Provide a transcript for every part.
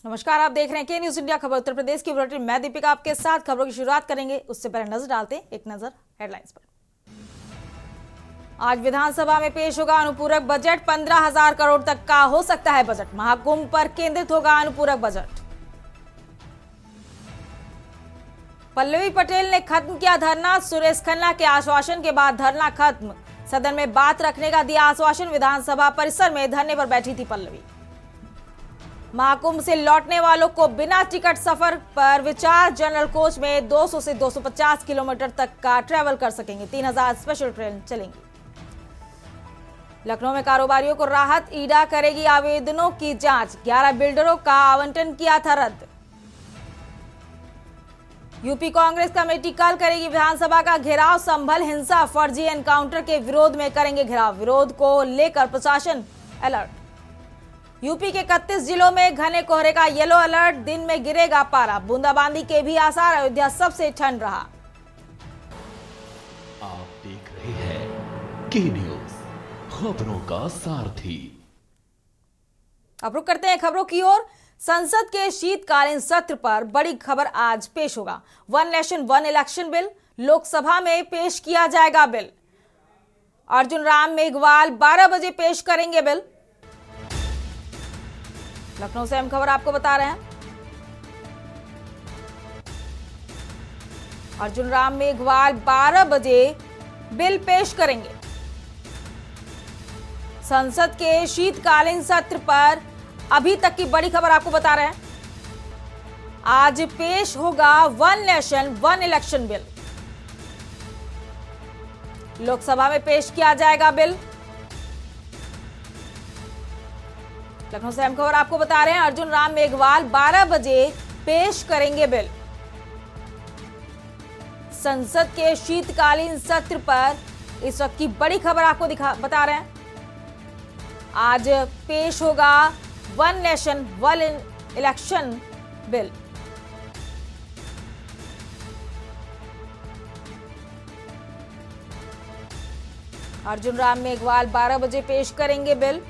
नमस्कार, आप देख रहे हैं के न्यूज इंडिया खबर उत्तर प्रदेश की बुलेटिन। मैं दीपिका आपके साथ खबरों की शुरुआत करेंगे। उससे पहले नजर डालते हैं एक नजर हेडलाइंस पर। आज विधानसभा में पेश होगा अनुपूरक बजट। 15,000 करोड़ तक का हो सकता है बजट। महाकुंभ पर केंद्रित होगा अनुपूरक बजट। पल्लवी पटेल ने खत्म किया धरना। सुरेश खन्ना के आश्वासन के बाद धरना खत्म। सदन में बात रखने का दिया आश्वासन। विधानसभा परिसर में धरने पर बैठी थी पल्लवी। महाकुंभ से लौटने वालों को बिना टिकट सफर पर विचार। जनरल कोच में 200 से 250 किलोमीटर तक का ट्रैवल कर सकेंगे। 3,000 स्पेशल ट्रेन चलेंगी। लखनऊ में कारोबारियों को राहत। ईडा करेगी आवेदनों की जांच। 11 बिल्डरों का आवंटन किया था रद्द। यूपी कांग्रेस कमेटी कल करेगी विधानसभा का घेराव। संभल हिंसा फर्जी एनकाउंटर के विरोध में करेंगे घेराव। विरोध को लेकर प्रशासन अलर्ट। यूपी के 31 जिलों में घने कोहरे का येलो अलर्ट। दिन में गिरेगा पारा। बूंदाबांदी के भी आसार। अयोध्या सबसे ठंड रहा। आप देख रहे हैं के न्यूज, खबरों का सारथी। अब रुक करते हैं खबरों की ओर। संसद के शीतकालीन सत्र पर बड़ी खबर आज पेश होगा। One nation one election bill Lok Sabha में पेश किया जाएगा। बिल अर्जुन राम मेघवाल 12 बजे पेश करेंगे बिल। लखनऊ से अहम खबर आपको बता रहे हैं। अर्जुन राम मेघवाल 12 बजे बिल पेश करेंगे। संसद के शीतकालीन सत्र पर अभी तक की बड़ी खबर आपको बता रहे हैं। आज पेश होगा one nation one election bill. Lok Sabha में पेश किया जाएगा बिल। लखनऊ से अहम खबर आपको बता रहे हैं। अर्जुन राम मेघवाल 12 बजे पेश करेंगे बिल। संसद के शीतकालीन सत्र पर इस वक्त की बड़ी खबर आपको बता रहे हैं। आज पेश होगा one nation one election bill. Arjun Ram Meghwal 12 बजे पेश करेंगे बिल।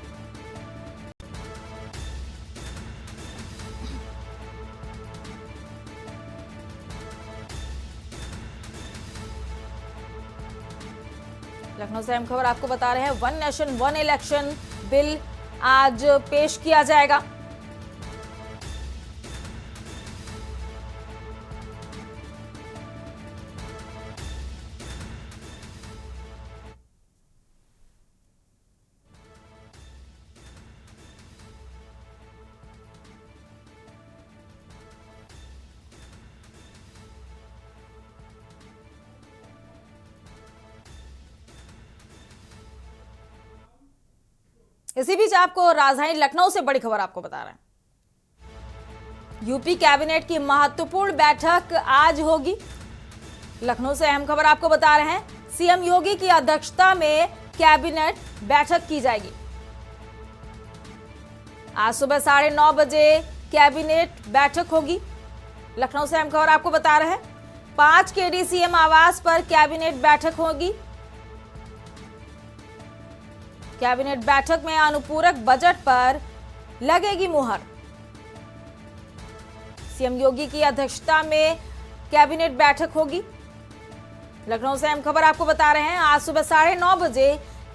लखनऊ से अहम खबर आपको बता रहे हैं। One nation one election bill आज पेश किया जाएगा। इसी बीच आपको राजधानी लखनऊ से बड़ी खबर आपको बता रहे हैं। यूपी कैबिनेट की महत्वपूर्ण बैठक आज होगी। लखनऊ से अहम खबर आपको बता रहे हैं। सीएम योगी की अध्यक्षता में कैबिनेट बैठक की जाएगी। आज सुबह 9:30 बजे कैबिनेट बैठक होगी। लखनऊ से अहम खबर आपको बता रहे हैं। 5 केडीसीएम आवास पर कैबिनेट बैठक होगी। कैबिनेट बैठक में अनुपूरक बजट पर लगेगी मुहर। सीएम योगी की अध्यक्षता में कैबिनेट बैठक होगी। लखनऊ से अहम खबर आपको बता रहे हैं। आज सुबह 9:30 बजे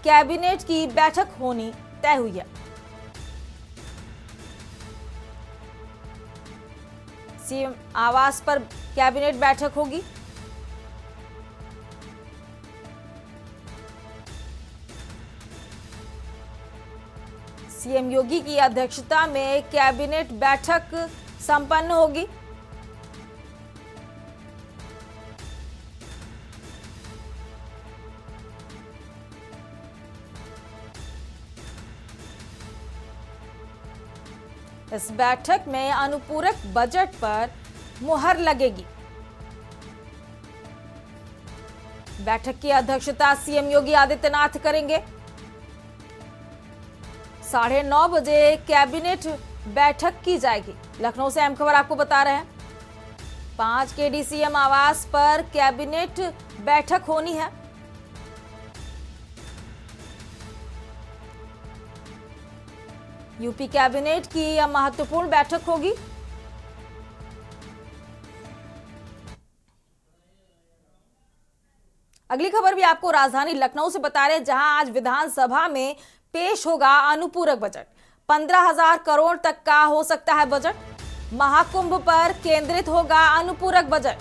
कैबिनेट की बैठक होनी तय हुई है। सीएम आवास पर कैबिनेट बैठक होगी। सीएम योगी की अध्यक्षता में कैबिनेट बैठक संपन्न होगी। इस बैठक में अनुपूरक बजट पर मुहर लगेगी। बैठक की अध्यक्षता सीएम योगी आदित्यनाथ करेंगे। 9:30 बजे कैबिनेट बैठक की जाएगी। लखनऊ से अहम खबर आपको बता रहे हैं। 5 केडीसीएम आवास पर कैबिनेट बैठक होनी है। यूपी कैबिनेट की यह महत्वपूर्ण बैठक होगी। अगली खबर भी आपको राजधानी लखनऊ से बता रहे हैं, जहां आज विधानसभा में पेश होगा अनुपूरक बजट। 15,000 करोड़ तक का हो सकता है बजट। महाकुंभ पर केंद्रित होगा अनुपूरक बजट।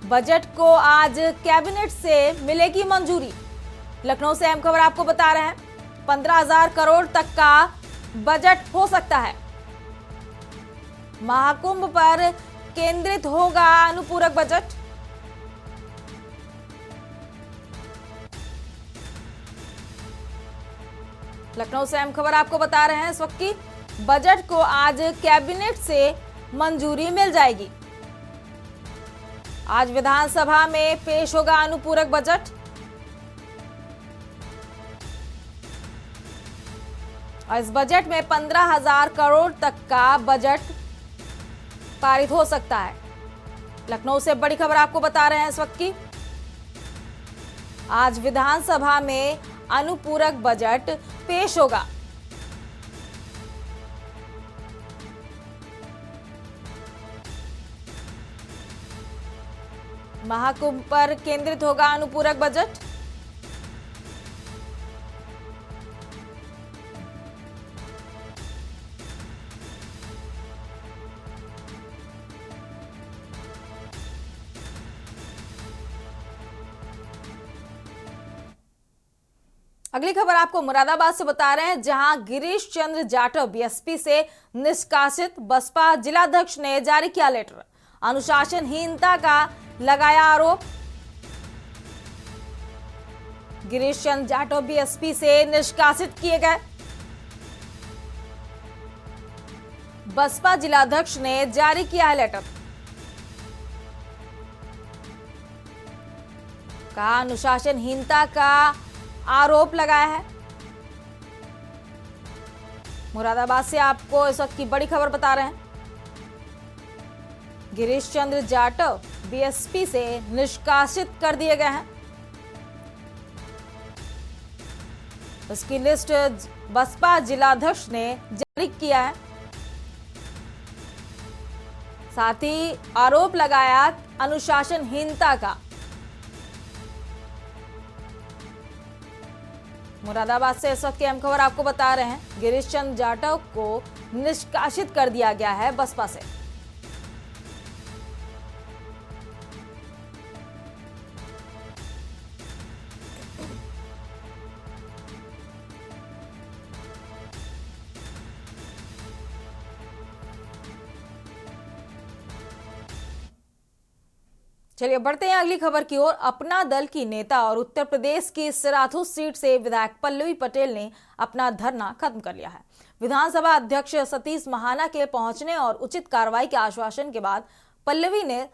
बजट को आज कैबिनेट से मिलेगी मंजूरी। लखनऊ से अहम खबर आपको बता रहे हैं, 15,000 करोड़ तक का बजट हो सकता है। महाकुंभ पर केंद्रित होगा अनुपूरक बजट। लखनऊ से अहम खबर आपको बता रहे हैं इस वक्त की, बजट को आज कैबिनेट से मंजूरी मिल जाएगी। आज विधानसभा में पेश होगा अनुपूरक बजट। और इस बजट में 15,000 करोड़ तक का बजट पारित हो सकता है। लखनऊ से बड़ी खबर आपको बता रहे हैं इस वक्त की, आज विधानसभा में अनुपूरक बजट पेश होगा। महाकुंभ पर केंद्रित होगा अनुपूरक बजट। अगली खबर आपको मुरादाबाद से बता रहे हैं, जहां गिरीश चंद्र जाटव बीएसपी से निष्कासित। बसपा जिलाध्यक्ष ने जारी किया लेटर। अनुशासनहीनता का लगाया आरोप। गिरीश चंद्र जाटव बीएसपी से निष्कासित किए गए। बसपा जिलाध्यक्ष ने जारी किया है लेटर। कहा अनुशासनहीनता का आरोप लगाया है। मुरादाबाद से आपको इस वक्त की बड़ी खबर बता रहे हैं, गिरीश चंद्र जाटव बीएसपी से निष्कासित कर दिए गए हैं। उसकी लिस्ट बसपा जिलाध्यक्ष ने जारी किया है। साथ ही आरोप लगाया अनुशासनहीनता का। मुरादाबाद से इस वक्त की अहम खबर आपको बता रहे हैं, गिरीश चंद्र जाटव को निष्कासित कर दिया गया है बसपा से। चलिए बढ़ते हैं अगली खबर की ओर। अपना दल की नेता और उत्तर प्रदेश की सिराथू सीट से विधायक पल्लवी पटेल ने अपना धरना खत्म कर लिया है। विधानसभा अध्यक्ष सतीश महाना के पहुंचने और उचित कार्रवाई के आश्वासन के बाद पल्लवी ने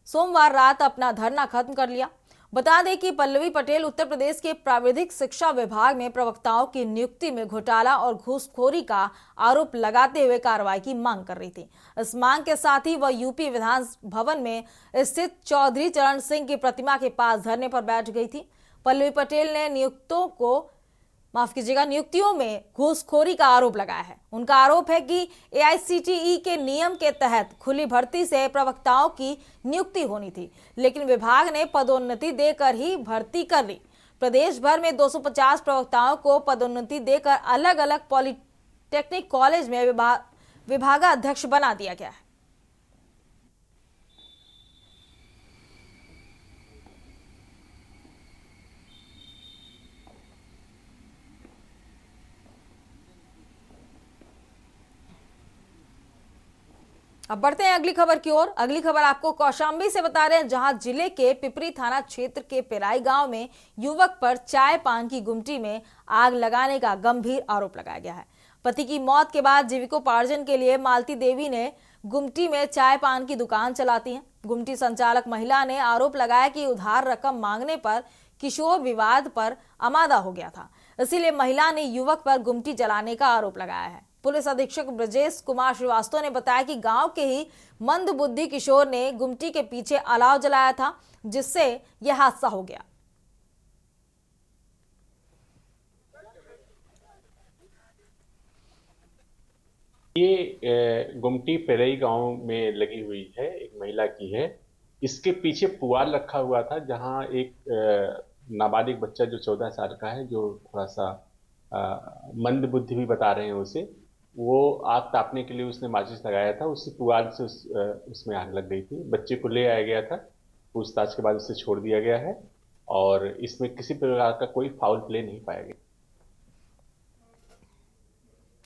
सोमवार रात अपना धरना खत्म कर लिया। बता दें कि पल्लवी पटेल उत्तर प्रदेश के प्राविधिक शिक्षा विभाग में प्रवक्ताओं की नियुक्ति में घोटाला और घूसखोरी का आरोप लगाते हुए कार्रवाई की मांग कर रही थी। इस मांग के साथ ही वह यूपी विधान भवन में स्थित चौधरी चरण सिंह की प्रतिमा के पास धरने पर बैठ गई थी। पल्लवी पटेल ने नियुक्तियों में घूसखोरी का आरोप लगाया है। उनका आरोप है कि एआईसीटीई के नियम के तहत खुली भर्ती से प्रवक्ताओं की नियुक्ति होनी थी, लेकिन विभाग ने पदोन्नति देकर ही भर्ती कर ली। प्रदेश भर में 250 प्रवक्ताओं को पदोन्नति देकर अलग अलग पॉलिटेक्निक कॉलेज में विभागाध्यक्ष बना दिया गया है। अब बढ़ते हैं अगली खबर की ओर। अगली खबर आपको कौशाम्बी से बता रहे हैं, जहां जिले के पिपरी थाना क्षेत्र के पिराई गांव में युवक पर चाय पान की गुमटी में आग लगाने का गंभीर आरोप लगाया गया है। पति की मौत के बाद जीविकोपार्जन के लिए मालती देवी ने गुमटी में चाय पान की दुकान चलाती हैं। गुमटी संचालक महिला ने आरोप लगाया कि उधार रकम मांगने पर किशोर विवाद पर आमादा हो गया था, इसीलिए महिला ने युवक पर गुमटी जलाने का आरोप लगाया है। पुलिस अधीक्षक ब्रजेश कुमार श्रीवास्तव ने बताया कि गांव के ही मंदबुद्धि किशोर ने गुमटी के पीछे अलाव जलाया था, जिससे यह हादसा हो गया। ये गुमटी पेरई गांव में लगी हुई है, एक महिला की है। इसके पीछे पुआल रखा हुआ था, जहां एक नाबालिग बच्चा जो 14 साल का है, जो थोड़ा सा मंद बुद्धि भी बता रहे हैं उसे, वो आग तापने के लिए उसने माचिस लगाया था। उसी पुआल से उसमें आग लग गई थी। बच्चे को ले आया गया था, पूछताछ के बाद उसे छोड़ दिया गया है और इसमें किसी प्रकार का कोई फाउल प्ले नहीं पाया गया।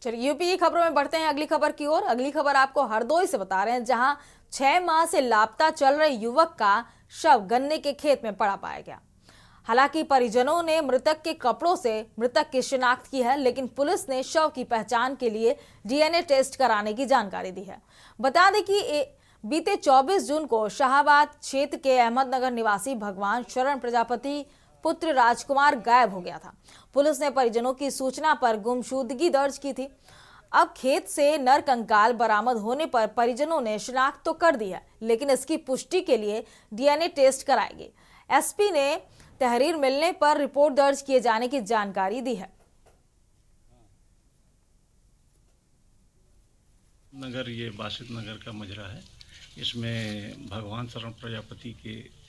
चलिए यूपी की खबरों में बढ़ते हैं अगली खबर की ओर। अगली खबर आपको हरदोई से बता रहे हैं, जहां 6 माह से लापता चल रहे युवक का शव गन्ने के खेत में पड़ा पाया गया। हालांकि परिजनों ने मृतक के कपड़ों से मृतक की शिनाख्त की है, लेकिन पुलिस ने शव की पहचान के लिए डीएनए टेस्ट कराने की जानकारी दी है। बता दें कि बीते 24 जून को शाहबाद क्षेत्र के अहमदनगर निवासी भगवान शरण प्रजापति पुत्र राजकुमार गायब हो गया था। पुलिस ने परिजनों की सूचना पर गुमशुदगी दर्ज की थी। अब खेत से नर कंकाल बरामद होने पर परिजनों ने शिनाख्त तो कर दी है, लेकिन इसकी पुष्टि के लिए डीएनए टेस्ट कराएंगे। एसपी ने तहरीर मिलने पर रिपोर्ट दर्ज किए जाने की जानकारी दी है। नगर, ये बासित नगर का मजरा है। इसमें भगवान शरण प्रजापति के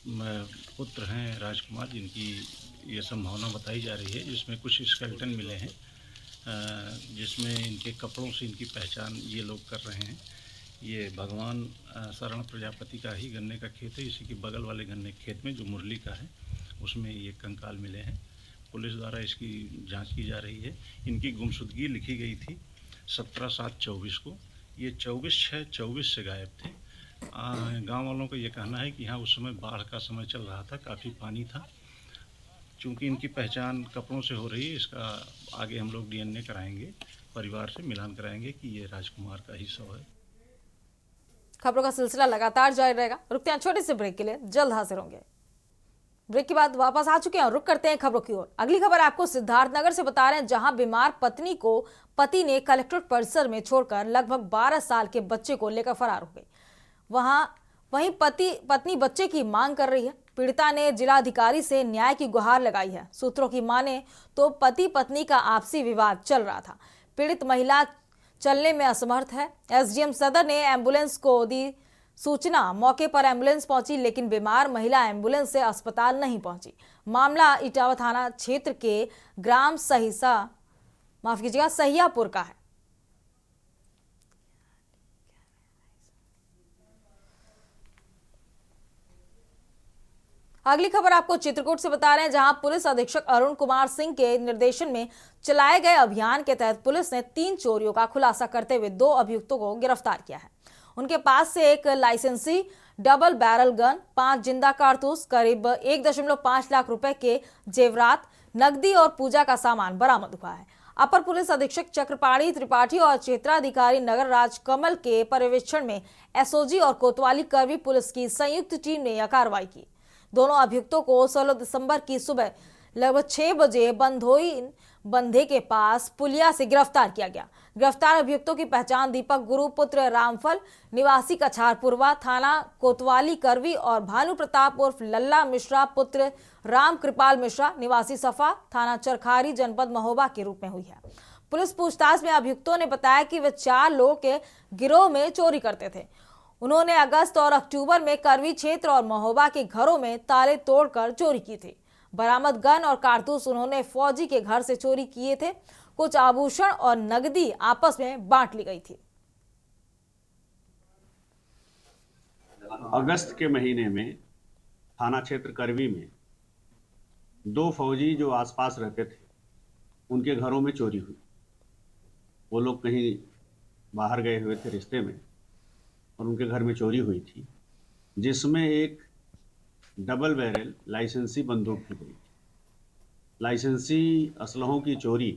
पुत्र हैं राजकुमार, जिनकी ये संभावना बताई जा रही है, जिसमें कुछ स्केलेटन मिले हैं, जिसमें इनके कपड़ों से इनकी पहचान ये लोग कर रहे हैं। ये भगवान शरण प्रजापति का ही गन्ने का खेत है। इसी के बगल वाले गन्ने के खेत में जो मुरली का है, उसमें ये कंकाल मिले हैं। पुलिस द्वारा इसकी जांच की जा रही है। इनकी गुमशुदगी लिखी गई थी 17/7/24 को। ये 24/6/24 से गायब थे। गांव वालों का ये कहना है कि यहाँ उस समय बाढ़ का समय चल रहा था, काफ़ी पानी था। चूँकि इनकी पहचान कपड़ों से हो रही है, इसका आगे हम लोग डीएनए कराएंगे, परिवार से मिलान कराएंगे कि ये राजकुमार का ही शव है। खबरों का सिलसिला लगातार जारी रहेगा। रुकते हैं छोटे से ब्रेक के लिए, जल्द हाजिर होंगे। ब्रेक के बाद वापस आ चुके हैं और रुक करते हैं खबरों की ओर। अगली खबर आपको सिद्धार्थनगर से बता रहे हैं, जहां बीमार पत्नी को पति ने कलेक्ट्रेट परिसर में छोड़कर लगभग 12 साल के बच्चे को लेकर फरार हो गई। वहीं पत्नी बच्चे की मांग कर रही है। पीड़िता ने जिलाधिकारी से न्याय की गुहार लगाई है। सूत्रों की माने तो पति पत्नी का आपसी विवाद चल रहा था। पीड़ित महिला चलने में असमर्थ है। एसडीएम सदर ने एम्बुलेंस को दी सूचना। मौके पर एम्बुलेंस पहुंची, लेकिन बीमार महिला एम्बुलेंस से अस्पताल नहीं पहुंची। मामला इटावा थाना क्षेत्र के ग्राम सहियापुर का है। अगली खबर आपको चित्रकूट से बता रहे हैं, जहां पुलिस अधीक्षक अरुण कुमार सिंह के निर्देशन में चलाए गए अभियान के तहत पुलिस ने 3 चोरियों का खुलासा करते हुए 2 अभियुक्तों को गिरफ्तार किया है। उनके पास से एक लाइसेंसी डबल बैरल गन, 5 जिंदा कारतूस, करीब 1.5 लाख रुपए के जेवरात, नकदी और पूजा का सामान बरामद हुआ है। अपर पुलिस अधीक्षक चक्रपाणी त्रिपाठी और क्षेत्राधिकारी नगर राज कमल के पर्यवेक्षण में एसओजी और कोतवाली करवी पुलिस की संयुक्त टीम ने यह कार्रवाई की। दोनों अभियुक्तों को 16 दिसंबर की सुबह लगभग 6 बजे बंधोई बंधे के पास पुलिया से गिरफ्तार किया गया। गिरफ्तार अभियुक्तों की पहचान दीपक गुरु पुत्र रामफल निवासी कछारपुरवा थाना कोतवाली करवी और भानु प्रताप उर्फ लल्ला मिश्रा पुत्र राम कृपाल मिश्रा निवासी सफा थाना चरखारी जनपद महोबा के रूप में हुई है। पुलिस पूछताछ में अभियुक्तों ने बताया कि वे 4 लोगों के गिरोह में चोरी करते थे। उन्होंने अगस्त और अक्टूबर में करवी क्षेत्र और महोबा के घरों में ताले तोड़कर चोरी की थी। बरामद गन और कारतूस उन्होंने फौजी के घर से चोरी किए थे। कुछ आभूषण और नकदी आपस में बांट ली गई थी। अगस्त के महीने में थाना क्षेत्र करवी में 2 फौजी जो आसपास रहते थे, उनके घरों में चोरी हुई। वो लोग कहीं बाहर गए हुए थे रिश्ते में और उनके घर में चोरी हुई थी, जिसमें एक डबल बैरल लाइसेंसी बंदूक भी गई। लाइसेंसी असलहों की चोरी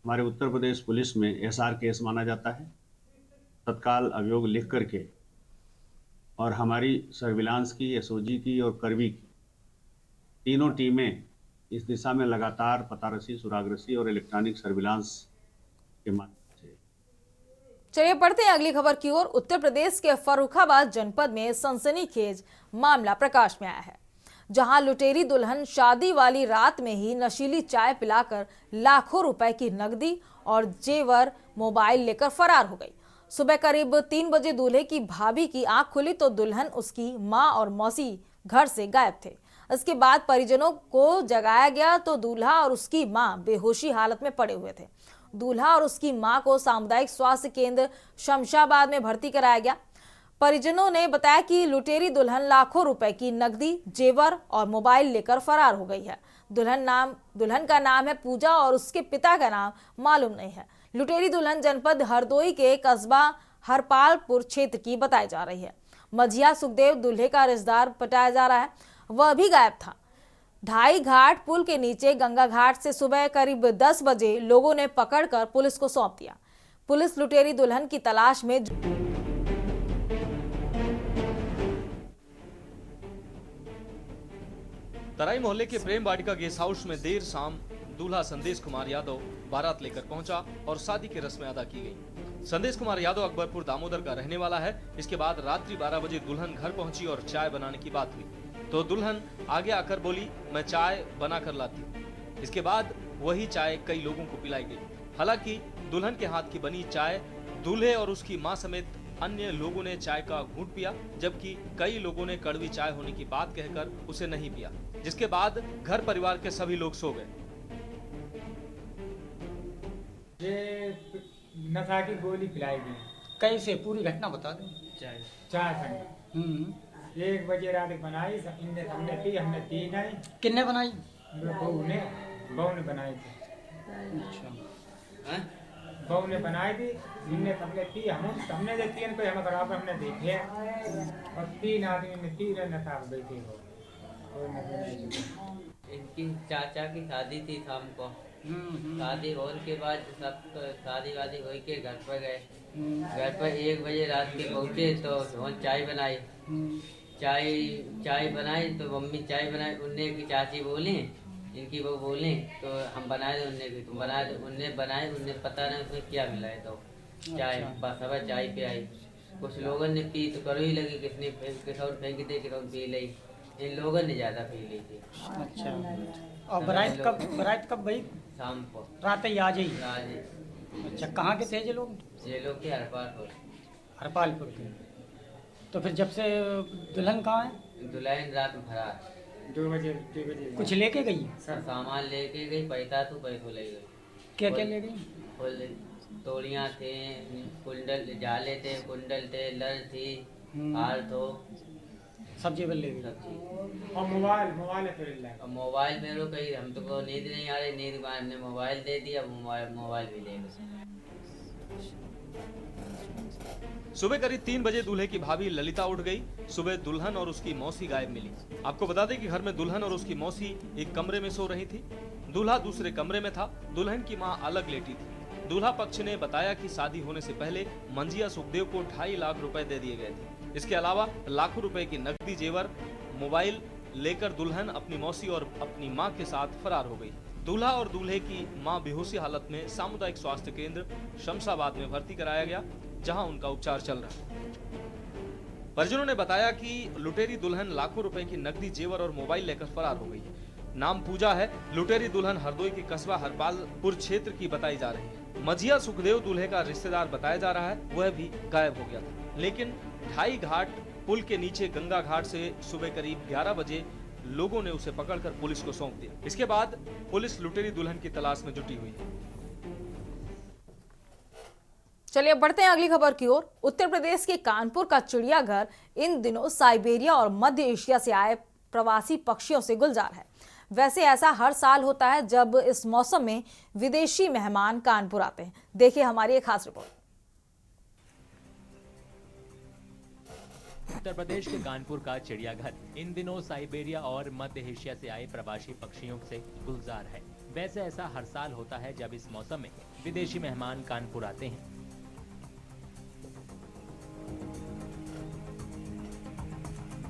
हमारे उत्तर प्रदेश पुलिस में एसआर केस माना जाता है। तत्काल अभियोग लिख करके और हमारी सर्विलांस की, एसओजी की और करवी की तीनों टीमें इस दिशा में लगातार पतारसी, सुरागरसी और इलेक्ट्रॉनिक सर्विलांस के माध्यम से। चलिए पढ़ते हैं अगली खबर की ओर। उत्तर प्रदेश के फर्रुखाबाद जनपद में सनसनीखेज मामला प्रकाश में आया है, जहां लुटेरी दुल्हन शादी वाली रात में ही नशीली चाय पिलाकर लाखों रुपए की नकदी और जेवर मोबाइल लेकर फरार हो गई। सुबह करीब 3 बजे दूल्हे की भाभी की आंख खुली तो दुल्हन, उसकी मां और मौसी घर से गायब थे। इसके बाद परिजनों को जगाया गया तो दूल्हा और उसकी मां बेहोशी हालत में पड़े हुए थे। दूल्हा और उसकी मां को सामुदायिक स्वास्थ्य केंद्र शमशाबाद में भर्ती कराया गया। परिजनों ने बताया कि लुटेरी दुल्हन लाखों रुपए की नकदी, जेवर और मोबाइल लेकर फरार हो गई है। दुल्हन का नाम है पूजा और उसके पिता का नाम मालूम नहीं है। लुटेरी दुल्हन जनपद हरदोई के कस्बा हरपालपुर क्षेत्र की बताई जा रही है। मझिया सुखदेव दूल्हे का रिश्तेदार बताया जा रहा है, वह भी गायब था। ढाई घाट पुल के नीचे गंगा घाट से सुबह करीब 10 बजे लोगों ने पकड़कर पुलिस को सौंप दिया। पुलिस लुटेरी दुल्हन की तलाश में तराई मोहल्ले के प्रेम वाटिका गेस्ट हाउस में देर शाम दूल्हा संदेश कुमार यादव बारात लेकर पहुंचा और शादी की रस्में अदा की गई। संदेश कुमार यादव अकबरपुर दामोदर का रहने वाला है। इसके बाद रात्रि 12 बजे दुल्हन घर पहुंची और चाय बनाने की बात हुई तो दुल्हन आगे आकर बोली, मैं चाय बना कर लाती हूँ। इसके बाद वही चाय कई लोगों को पिलाई गई। हालांकि दुल्हन के हाथ की बनी चाय दूल्हे और उसकी मां समेत अन्य लोगों ने चाय का घूंट पिया, जबकि कई लोगों ने कड़वी चाय होने की बात कहकर उसे नहीं पिया, जिसके बाद घर परिवार के सभी लोग सो गए। ये नशा की गोली पिलाई गई। कैसे, पूरी घटना बता दें। चाय ठंडी 1 बजे रात बनाई, हमने पी नहीं। किन्ने बनाई? बहू ने बनाई थी। अच्छा, बहू ने बनाई थी, हमने पी, हमने देखी कोई हम बराबर हमने देखे और 3 आदमी ने 3 नशा बैठे हो। इनकी चाचा की शादी थी शाम को। शादी होने के बाद सब शादी वादी हो के घर पर गए। घर पर 1 बजे रात के पहुँचे तो वहाँ चाय बनाई। चाय बनाई तो मम्मी चाय बनाई। उनने की चाची बोली, इनकी वो बोली तो हम बनाए। उनने की तुम बनाए, उनने बनाए। उनने पता नहीं उसमें क्या मिला है तो चाय बस अब चाय पे आई। कुछ लोगों ने पी तो कड़वी लगी, किसने किसौर फेंक दे, किसौर पी ली। इन लोगों ने ज्यादा पी ली थी। अच्छा, और बारात कब भाई? शाम को, रात ही आज ही। आज। अच्छा, कहाँ के थे ये लोग? ये लोग थे हरपालपुर के। तो फिर जब से दुल्हन कहाँ है? दुल्हन रात में फरार। 2 बजे कुछ लेके गई? सामान लेके गई, पैसों ले गई। क्या क्या ले गई? तोड़ियाँ थे, कुंडल जाले थे, कुंडल थे, लर थी, हार तो सब जेवर ले गई। सब और मोबाइल मेरे कहीं, हम तो को नींद नहीं आ रही, नींद में हमने मोबाइल दे दिया, मोबाइल भी ले गए। सुबह करीब 3 बजे दूल्हे की भाभी ललिता उठ गई। सुबह दुल्हन और उसकी मौसी गायब मिली। आपको बता दें कि घर में दुल्हन और उसकी मौसी एक कमरे में सो रही थी, दूल्हा दूसरे कमरे में था। दुल्हन की मां अलग लेटी थी। दूल्हा पक्ष ने बताया कि शादी होने से पहले मंजिया सुखदेव को 2.5 लाख रुपए दे दिए गए थे। इसके अलावा लाखों रुपए की नकदी, जेवर, मोबाइल लेकर दुल्हन अपनी मौसी और अपनी मां के साथ फरार हो गई। दूल्हा और दूल्हे की मां बेहोशी हालत में सामुदायिक स्वास्थ्य केंद्र शमशाबाद में भर्ती कराया गया, जहां उनका उपचार चल रहा है। परिजनों ने बताया कि लुटेरी दुल्हन लाखों रुपए की नकदी, जेवर और मोबाइल लेकर फरार हो गई है। नाम पूजा है। लुटेरी दुल्हन हरदोई के कस्बा हरपालपुर क्षेत्र की बताई जा रही है। मझिया सुखदेव दूल्हे का रिश्तेदार बताया जा रहा है, वह भी गायब हो गया था। लेकिन ढाई घाट पुल के नीचे गंगा घाट से सुबह करीब 11 बजे लोगों ने उसे पकड़कर पुलिस को सौंप दिया। इसके बाद पुलिस लुटेरी दुल्हन की तलाश में जुटी हुई है। चलिए बढ़ते हैं अगली खबर की ओर। उत्तर प्रदेश के कानपुर का चिड़ियाघर इन दिनों साइबेरिया और मध्य एशिया से आए प्रवासी पक्षियों से गुलजार है। वैसे ऐसा हर साल होता है जब इस मौसम में विदेशी मेहमान कानपुर आते हैं। देखिए हमारी एक खास रिपोर्ट। उत्तर प्रदेश के कानपुर का चिड़ियाघर इन दिनों साइबेरिया और मध्य एशिया से आए प्रवासी पक्षियों से गुलजार है। वैसे ऐसा हर साल होता है जब इस मौसम में विदेशी मेहमान कानपुर आते हैं।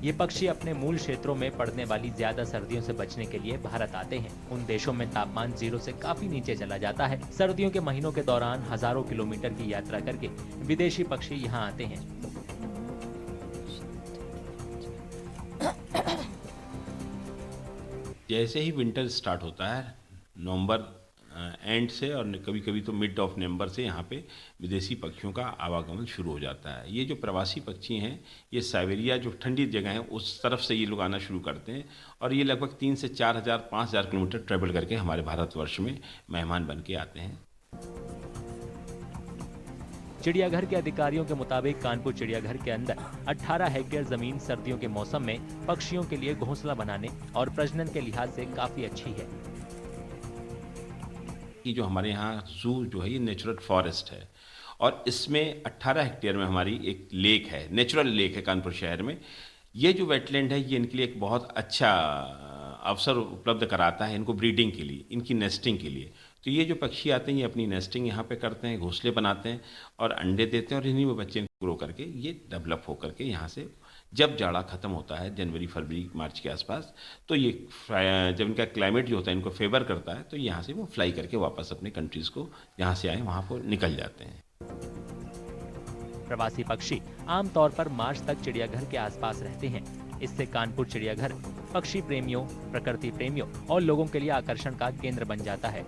ये पक्षी अपने मूल क्षेत्रों में पड़ने वाली ज्यादा सर्दियों से बचने के लिए भारत आते हैं। उन देशों में तापमान 0 से काफी नीचे चला जाता है। सर्दियों के महीनों के दौरान हजारों किलोमीटर की यात्रा करके विदेशी पक्षी यहाँ आते हैं। जैसे ही विंटर स्टार्ट होता है नवंबर एंड से और कभी कभी तो मिड ऑफ नवंबर से यहाँ पे विदेशी पक्षियों का आवागमन शुरू हो जाता है। ये जो प्रवासी पक्षी हैं ये साइबेरिया जो ठंडी जगह है उस तरफ से ये लोग आना शुरू करते हैं और ये लगभग 3 से 4,000 5,000 किलोमीटर ट्रेवल करके हमारे भारतवर्ष में मेहमान बन के आते हैं। चिड़ियाघर के अधिकारियों के मुताबिक कानपुर चिड़ियाघर के अंदर 18 हेक्टेयर जमीन सर्दियों के मौसम में पक्षियों के लिए घोंसला बनाने और प्रजनन के लिहाज से काफी अच्छी है। कि जो हमारे यहाँ जू जो है ये नेचुरल फॉरेस्ट है और इसमें 18 हेक्टेयर में हमारी एक लेक है, नेचुरल लेक है कानपुर शहर में। ये जो वेटलैंड है ये इनके लिए एक बहुत अच्छा अवसर उपलब्ध कराता है इनको ब्रीडिंग के लिए, इनकी नेस्टिंग के लिए। तो ये जो पक्षी आते हैं ये अपनी नेस्टिंग यहाँ पे करते हैं, घोंसले बनाते हैं और अंडे देते हैं और इन्हीं में बच्चे ग्रो करके ये डेवलप होकर के यहाँ से जब जाड़ा ख़त्म होता है जनवरी फरवरी मार्च के आसपास तो ये जब इनका क्लाइमेट जो होता है इनको फेवर करता है तो यहाँ से वो फ्लाई करके वापस अपने कंट्रीज़ को जहाँ से आए वहाँ पर निकल जाते हैं। प्रवासी पक्षी आमतौर पर मार्च तक चिड़ियाघर के आसपास रहते हैं। इससे कानपुर चिड़ियाघर पक्षी प्रेमियों, प्रकृति प्रेमियों और लोगों के लिए आकर्षण का केंद्र बन जाता है।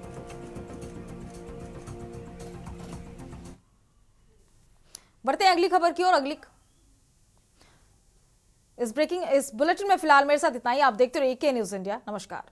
बढ़ते हैं अगली खबर की ओर। इस बुलेटिन में फिलहाल मेरे साथ इतना ही। आप देखते रहिए के न्यूज़ इंडिया। नमस्कार।